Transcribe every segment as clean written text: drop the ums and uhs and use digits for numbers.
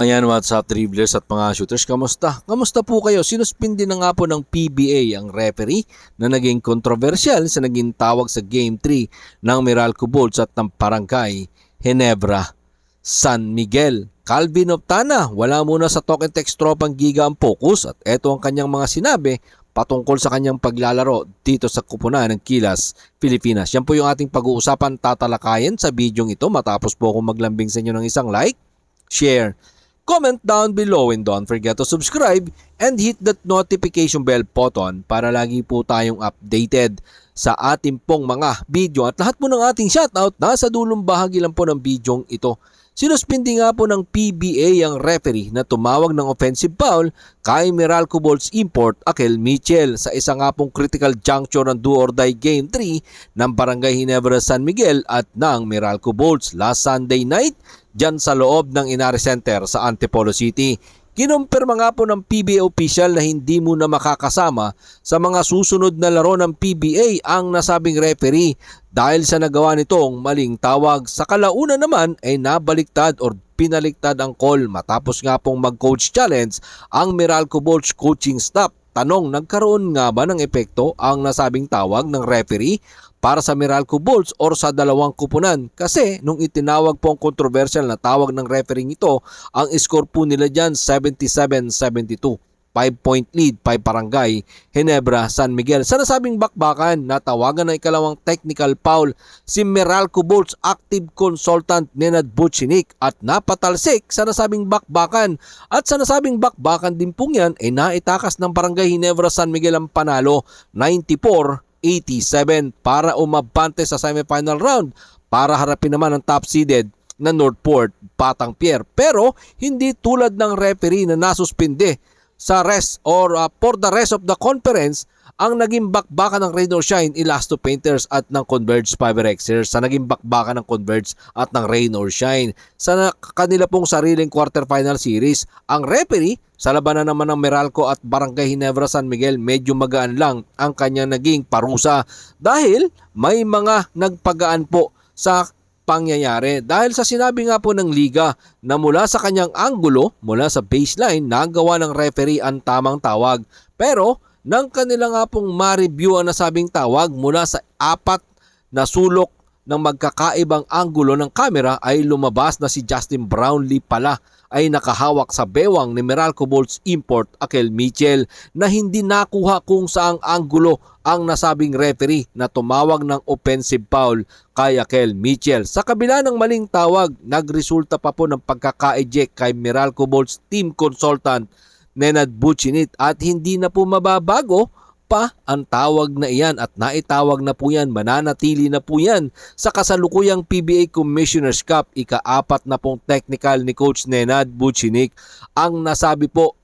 Ayan, what's up dribblers at mga shooters, kamusta? Kamusta po kayo? Sinuspindi na nga po ng PBA ang referee na naging kontrobersyal sa naging tawag sa Game 3 ng Meralco Bolts at ng Barangay Ginebra San Miguel. Calvin Optana, wala muna sa talk and text tropang giga ang focus at eto ang kanyang mga sinabi patungkol sa kanyang paglalaro dito sa kupunan ng Gilas, Pilipinas. Yan po yung ating pag-uusapan, tatalakayin sa bidyong ito matapos po akong maglambing sa inyo ng isang like, share, comment down below and don't forget to subscribe and hit that notification bell button para lagi po tayong updated sa ating pong mga video at lahat po ng ating shoutout nasa dulong bahagi lang po ng bidyong ito. Sinuspindi nga po ng PBA ang referee na tumawag ng offensive foul kay Meralco Bolts import Akel Mitchell sa isa nga pong critical juncture ng do or die Game 3 ng Barangay Ginebra San Miguel at ng Meralco Bolts last Sunday night dyan sa loob ng Inari Center sa Antipolo City. Kinumpirma nga po ng PBA official na hindi muna makakasama sa mga susunod na laro ng PBA ang nasabing referee dahil sa nagawa nitong maling tawag. Sa kalauna naman ay nabaliktad or pinaliktad ang call matapos nga pong mag-coach challenge ang Meralco Bolts coaching staff. Tanong, nagkaroon nga ba ng epekto ang nasabing tawag ng referee para sa Meralco Bolts or sa dalawang kupunan? Kasi nung itinawag po ang controversial na tawag ng referee ito, ang score po nila dyan 77-72. 5-point lead, 5 Barangay Ginebra San Miguel. Sa nasabing bakbakan, natawagan ng ikalawang technical foul si Meralco Bolts active consultant Nenad Butchinik at napatalsik sa nasabing bakbakan. At sa nasabing bakbakan din pong yan ay naitakas ng Barangay Ginebra San Miguel ang panalo 94-87 para umabante sa semifinal round para harapin naman ang top seeded na Northport Batang Pier. Pero hindi tulad ng referee na nasuspinde sa rest or for the rest of the conference, ang naging bakbakan ng Rain or Shine, Elasto Painters at ng Converge Fiberxers sa naging bakbakan ng Converge at ng Rain or Shine sa kanila pong sariling quarterfinal series. Ang referee sa labanan naman ng Meralco at Barangay Ginebra San Miguel, medyo magaan lang ang kanyang naging parusa dahil may mga nagpagaan po sa pangyayari dahil sa sinabi nga po ng liga na mula sa kanyang anggulo, mula sa baseline, nagawa ng referee ang tamang tawag. Pero nang kanila nga pong ma-review ang nasabing tawag mula sa 4 na sulok ng magkakaibang anggulo ng kamera ay lumabas na si Justin Brownlee pala ay nakahawak sa bewang ni Meralco Bolts import Akel Mitchell na hindi nakuha kung saang anggulo ang nasabing referee na tumawag ng offensive foul kay Akel Mitchell. Sa kabila ng maling tawag, nagresulta pa po ng pagkaka-eject kay Meralco Bolts team consultant Nenad Butchinik at hindi na po mababago pa ang tawag na iyan at naitawag na po yan, mananatili na po yan sa kasalukuyang PBA Commissioner's Cup, ika-4 na pong technical ni Coach Nenad Butchinik ang nasabi po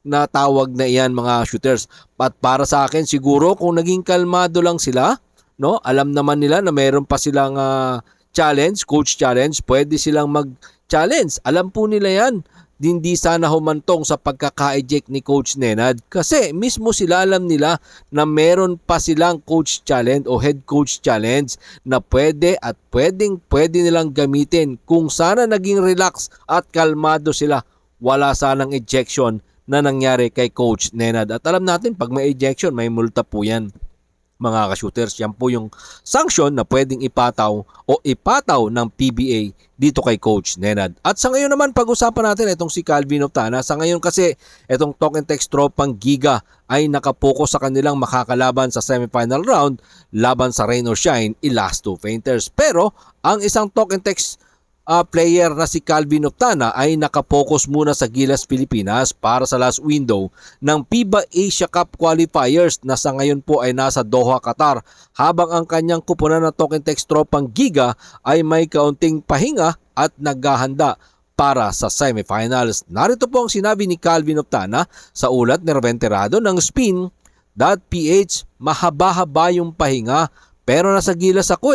na tawag na iyan mga shooters. At para sa akin siguro kung naging kalmado lang sila, no, alam naman nila na mayroon pa silang challenge, coach challenge, pwede silang mag-challenge. Alam po nila yan. Hindi sana humantong sa pagkaka-eject ni Coach Nenad kasi mismo sila alam nila na meron pa silang coach challenge o head coach challenge na pwede at pwede nilang gamitin. Kung sana naging relax at kalmado sila, wala sanang ejection na nangyari kay Coach Nenad. At alam natin pag may ejection, may multa po yan. Mga ka-shooters, yan po yung sanction na pwedeng ipataw ng PBA dito kay Coach Nenad. At sa ngayon naman, pag-usapan natin itong si Calvin Optana. Sa ngayon kasi, itong talk and text tropang Giga ay nakapokus sa kanilang makakalaban sa semifinal round laban sa Rain or Shine, Elasto Painters. Pero, ang isang talk and text player na si Calvin Optana ay nakapokus muna sa Gilas, Pilipinas para sa last window ng FIBA Asia Cup qualifiers na sa ngayon po ay nasa Doha, Qatar, habang ang kanyang kupunan na talk and text tropang Giga ay may kaunting pahinga at naghahanda para sa semifinals. Narito po ang sinabi ni Calvin Optana sa ulat ni Reventerado ng Spin.ph. Mahaba-haba yung pahinga pero nasa Gilas ako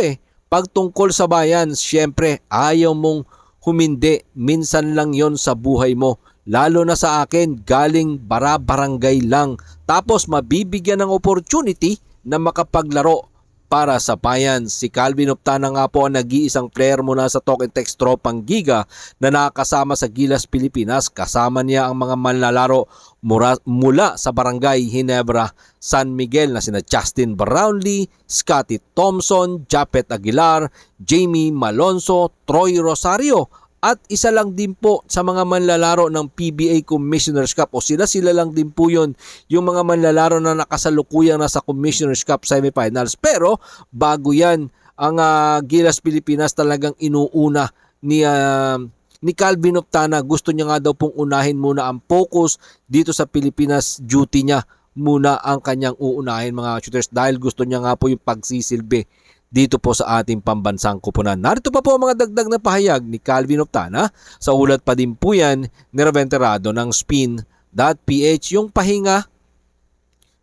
Pagtungkol sa bayan, syempre ayaw mong humindi. Minsan lang yon sa buhay mo. Lalo na sa akin, galing barangay lang. Tapos mabibigyan ng opportunity na makapaglaro para sa bayan. Si Calvin Optana nga po ang nag-iisang player mula sa Talk and Text Tropang Giga na nakasama sa Gilas Pilipinas. Kasama niya ang mga manlalaro mula sa Barangay Ginebra, San Miguel na sina Justin Brownlee, Scotty Thompson, Japet Aguilar, Jamie Malonzo, Troy Rosario. At isa lang din po sa mga manlalaro ng PBA Commissioner's Cup o sila lang din po yun yung mga manlalaro na nakasalukuyang nasa Commissioner's Cup semifinals. Pero bago yan, ang Gilas Pilipinas talagang inuuna ni Calvin Optana. Gusto niya nga daw pong unahin muna ang focus dito sa Pilipinas. Duty niya muna ang kanyang uunahin mga shooters dahil gusto niya nga po yung pagsisilbi dito po sa ating pambansang kupunan. Narito pa po ang mga dagdag na pahayag ni Calvin Optana. Sa ulat pa din po yan ni Raventerado ng Spin.ph. Yung pahinga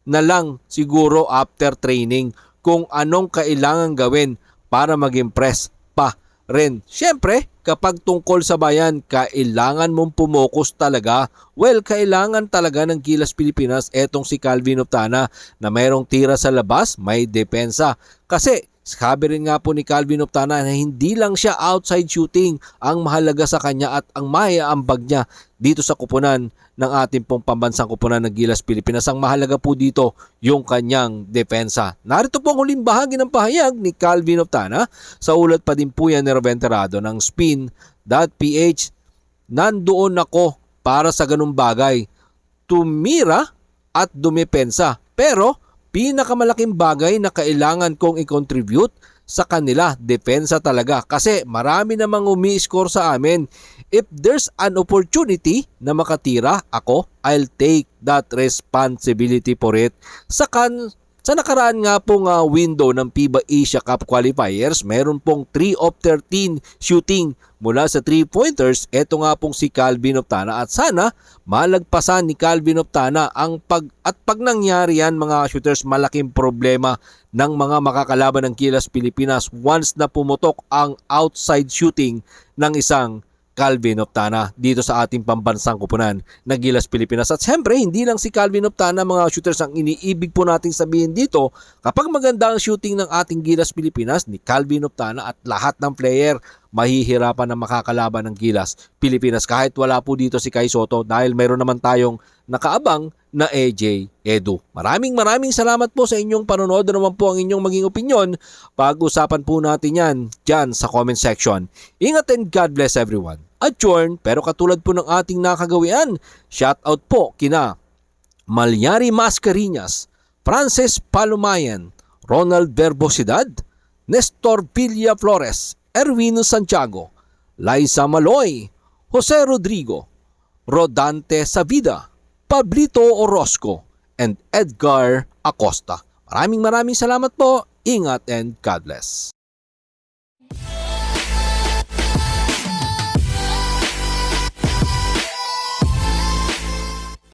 na lang siguro after training kung anong kailangan gawin para mag-impress pa rin. Siyempre, kapag tungkol sa bayan, kailangan mong pumokus talaga. Well, kailangan talaga ng Gilas Pilipinas etong si Calvin Optana na mayroong tira sa labas, may depensa. Kasi sabi rin nga po ni Calvin Optana na hindi lang siya outside shooting ang mahalaga sa kanya at ang maiaambag niya dito sa kupunan ng ating pong pambansang kupunan ng Gilas Pilipinas. Ang mahalaga po dito yung kanyang depensa. Narito po ang huling bahagi ng pahayag ni Calvin Optana. Sa ulat pa din po yan ni Raventerado ng Spin.ph. Nandoon ako para sa ganung bagay. Tumira at dumepensa. Pero pinakamalaking bagay na kailangan kong i-contribute sa kanila, depensa talaga. Kasi marami namang umi-score sa amin. If there's an opportunity na makatira, I'll take that responsibility for it. Sa nakaraan nga pong window ng FIBA Asia Cup qualifiers, meron pong 3 of 13 shooting mula sa 3-pointers. Ito nga pong si Calvin Optana at sana malagpasan ni Calvin Optana pag nangyari yan mga shooters, malaking problema ng mga makakalaban ng Gilas Pilipinas once na pumutok ang outside shooting ng isang Calvin Optana dito sa ating pambansang kupunan ng Gilas Pilipinas. At siyempre, hindi lang si Calvin Optana mga shooters ang iniibig po natin sabihin dito. Kapag maganda ang shooting ng ating Gilas Pilipinas, ni Calvin Optana at lahat ng player, mahihirapan na makakalaban ng Gilas Pilipinas kahit wala po dito si Kai Soto dahil mayroon naman tayong nakaabang na AJ Edu. Maraming salamat po sa inyong panonood. Ano naman po ang inyong maging opinyon? Pag-usapan po natin yan dyan sa comment section. Ingat and God bless everyone. Adjourn, pero katulad po ng ating nakagawian, shoutout po kina Malyari Mascarinas, Frances Palumayan, Ronald Verbosidad, Nestor Villa Flores, Erwin Santiago, Liza Maloy, Jose Rodrigo, Rodante Savida, Pablito Orozco, and Edgar Acosta. Maraming salamat po. Ingat and God bless.